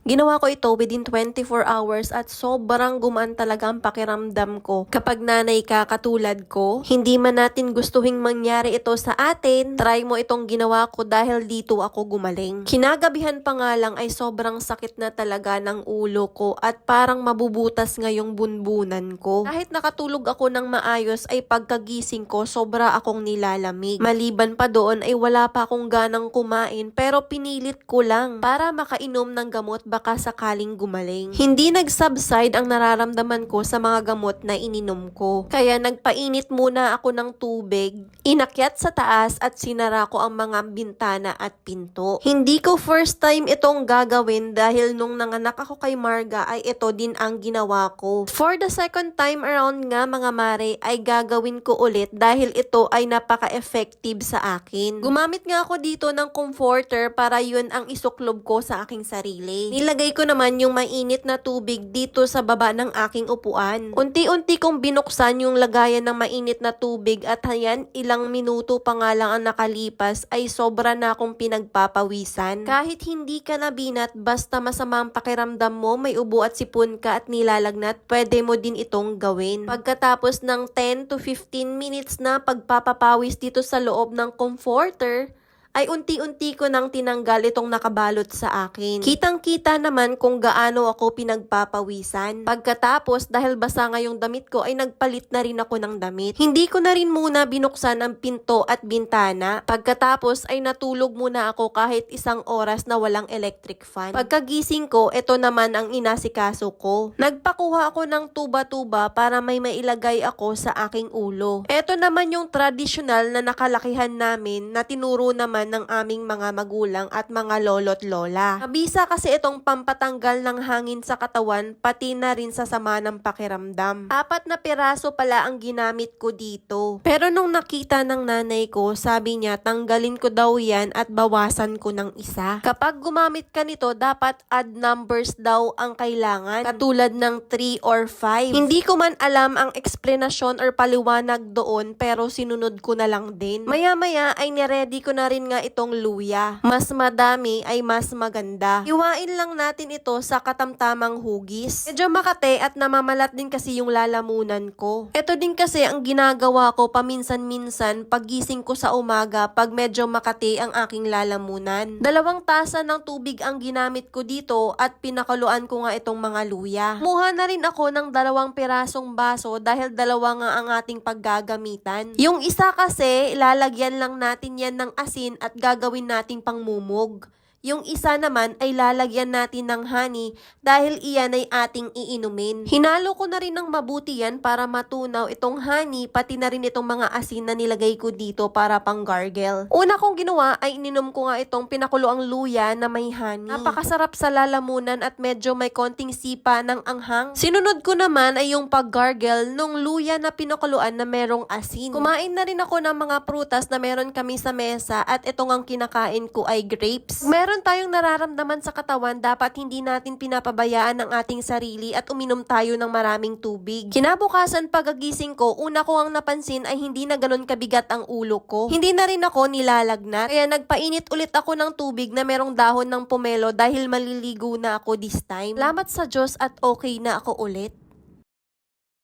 Ginawa ko ito within 24 hours at sobrang gumaan talaga ang pakiramdam ko. Kapag nanay ka katulad ko, hindi man natin gustuhing mangyari ito sa atin, try mo itong ginawa ko dahil dito ako gumaling. Kinagabihan pa nga lang ay sobrang sakit na talaga ng ulo ko at parang mabubutas ngayong bunbunan ko. Kahit nakatulog ako ng maayos ay pagkagising ko sobra akong nilalamig. Maliban pa doon ay wala pa akong ganang kumain pero pinilit ko lang para makainom ng gamot baka sakaling gumaling. Hindi nag-subside ang nararamdaman ko sa mga gamot na ininom ko. Kaya nagpainit muna ako ng tubig, inakyat sa taas at sinara ko ang mga bintana at pinto. Hindi ko first time itong gagawin dahil nung nanganak ako kay Marga ay ito din ang ginawa ko. For the second time around nga mga mare ay gagawin ko ulit dahil ito ay napaka-effective sa akin. Gumamit nga ako dito ng comforter para yun ang isuklob ko sa aking sarili. Nilagay ko naman yung mainit na tubig dito sa baba ng aking upuan. Unti-unti kong binuksan yung lagayan ng mainit na tubig at hayan, ilang minuto pa nga lang ang nakalipas ay sobra na akong pinagpapawisan. Kahit hindi ka nabinat, basta masama ang pakiramdam mo, may ubo at sipon ka at nilalagnat, pwede mo din itong gawin. Pagkatapos ng 10 to 15 minutes na pagpapapawis dito sa loob ng comforter, ay unti-unti ko nang tinanggal itong nakabalot sa akin. Kitang-kita naman kung gaano ako pinagpapawisan. Pagkatapos, dahil basa nga yung damit ko, ay nagpalit na rin ako ng damit. Hindi ko na rin muna binuksan ang pinto at bintana. Pagkatapos, ay natulog muna ako kahit isang oras na walang electric fan. Pagkagising ko, ito naman ang inasikaso ko. Nagpakuha ako ng tuba-tuba para may mailagay ako sa aking ulo. Ito naman yung tradisyonal na nakalakihan namin na tinuro naman ng aming mga magulang at mga lolo't lola. Mabisa kasi itong pampatanggal ng hangin sa katawan pati na rin sa sama ng pakiramdam. 4 na piraso pala ang ginamit ko dito. Pero nung nakita ng nanay ko, sabi niya tanggalin ko daw yan at bawasan ko ng isa. Kapag gumamit ka nito, dapat odd numbers daw ang kailangan. Katulad ng 3 or 5. Hindi ko man alam ang explanation or paliwanag doon pero sinunod ko na lang din. Maya-maya ay niready ko na rin nga itong luya. Mas madami ay mas maganda. Iwain lang natin ito sa katamtamang hugis. Medyo makate at namamalat din kasi yung lalamunan ko. Ito din kasi ang ginagawa ko paminsan-minsan paggising ko sa umaga pag medyo makate ang aking lalamunan. 2 tasa ng tubig ang ginamit ko dito at pinakuluan ko nga itong mga luya. Muha na rin ako ng 2 pirasong baso dahil 2 nga ang ating paggagamitan. Yung isa kasi ilalagyan lang natin yan ng asin at gagawin nating pangmumog. Yung isa naman ay lalagyan natin ng honey dahil iyan ay ating iinumin. Hinalo ko na rin ng mabuti yan para matunaw itong honey pati na rin itong mga asin na nilagay ko dito para pang gargle. Una kong ginawa ay ininom ko nga itong pinakuloang luya na may honey. Napakasarap sa lalamunan at medyo may konting sipa ng anghang. Sinunod ko naman ay yung pag-gargle nung luya na pinakuluan na merong asin. Kumain na rin ako ng mga prutas na meron kami sa mesa at itong ang kinakain ko ay grapes. Meron tayong nararamdaman sa katawan, dapat hindi natin pinapabayaan ang ating sarili at uminom tayo ng maraming tubig. Kinabukasan pagagising ko, una ko ang napansin ay hindi na ganun kabigat ang ulo ko. Hindi na rin ako nilalagnat, kaya nagpainit ulit ako ng tubig na merong dahon ng pomelo dahil maliligo na ako this time. Salamat sa Diyos at okay na ako ulit.